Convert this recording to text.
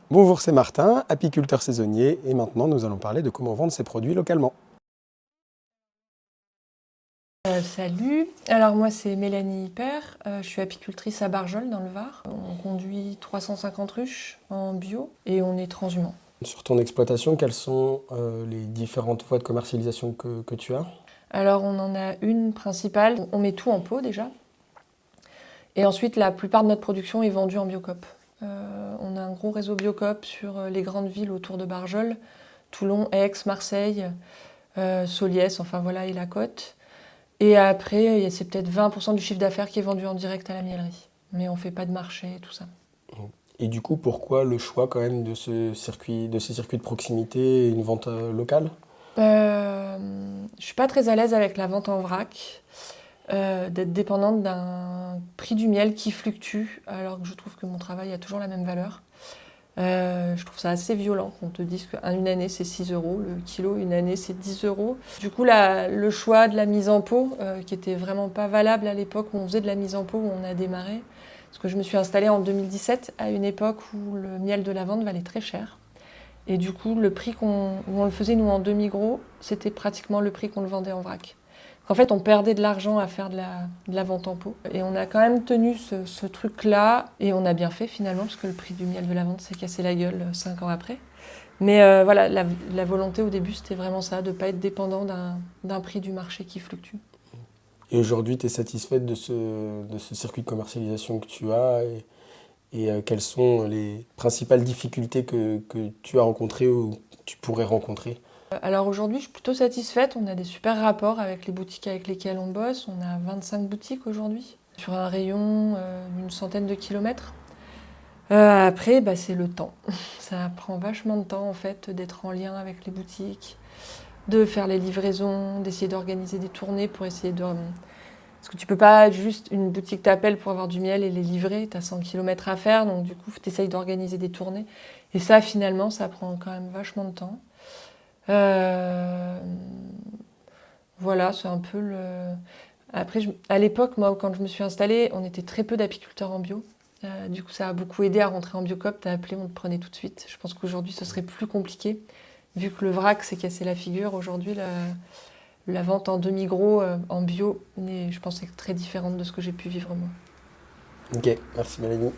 Bonjour, c'est Martin, apiculteur saisonnier, et maintenant nous allons parler de comment vendre ses produits localement. Salut, alors moi c'est Mélanie Hyper, je suis apicultrice à Barjol dans le Var. On conduit 350 ruches en bio et on est transhumant. Sur ton exploitation, quelles sont les différentes voies de commercialisation que tu as? Alors on en a une principale, on met tout en pot déjà. Et ensuite la plupart de notre production est vendue en biocoop. On a un gros réseau biocoop sur les grandes villes autour de Barjol, Toulon, Aix, Marseille, Soliès, enfin voilà, et la côte. Et après, c'est peut-être 20% du chiffre d'affaires qui est vendu en direct à la miellerie. Mais on ne fait pas de marché et tout ça. Et du coup, pourquoi le choix quand même de ces circuits de proximité et une vente locale? Je suis pas très à l'aise avec la vente en vrac, d'être dépendante d'un prix du miel qui fluctue, alors que je trouve que mon travail a toujours la même valeur. Je trouve ça assez violent qu'on te dise qu'une année c'est 6 euros, le kilo, une année c'est 10 euros. Du coup, le choix de la mise en pot, qui était vraiment pas valable à l'époque où on faisait de la mise en pot, où on a démarré, parce que je me suis installée en 2017 à une époque où le miel de lavande valait très cher. Et du coup, le prix où on le faisait nous en demi-gros, c'était pratiquement le prix qu'on le vendait en vrac. En fait, on perdait de l'argent à faire de la vente en pot. Et on a quand même tenu ce truc-là, et on a bien fait finalement, parce que le prix du miel de la vente s'est cassé la gueule 5 ans après. Mais voilà, la volonté au début, c'était vraiment ça, de ne pas être dépendant d'un prix du marché qui fluctue. Et aujourd'hui, tu es satisfaite de ce circuit de commercialisation que tu as et quelles sont les principales difficultés que tu as rencontrées ou que tu pourrais rencontrer? Alors aujourd'hui, je suis plutôt satisfaite. On a des super rapports avec les boutiques avec lesquelles on bosse. On a 25 boutiques aujourd'hui, sur un rayon d'une centaine de kilomètres. Après, bah, c'est le temps. Ça prend vachement de temps en fait d'être en lien avec les boutiques, de faire les livraisons, d'essayer d'organiser des tournées pour essayer de... Parce que tu peux pas juste une boutique t'appelle pour avoir du miel et les livrer, tu as 100 km à faire, donc du coup tu essayes d'organiser des tournées. Et ça finalement, ça prend quand même vachement de temps. Euh, voilà, c'est un peu le... Après, à l'époque, moi, quand je me suis installée, on était très peu d'apiculteurs en bio. Du coup, ça a beaucoup aidé à rentrer en Biocop. T'as appelé, on te prenait tout de suite. Je pense qu'aujourd'hui, ce serait plus compliqué. Vu que le vrac s'est cassé la figure, aujourd'hui, la vente en demi-gros, en bio, je pense, est très différente de ce que j'ai pu vivre moi. Ok, merci Mélanie.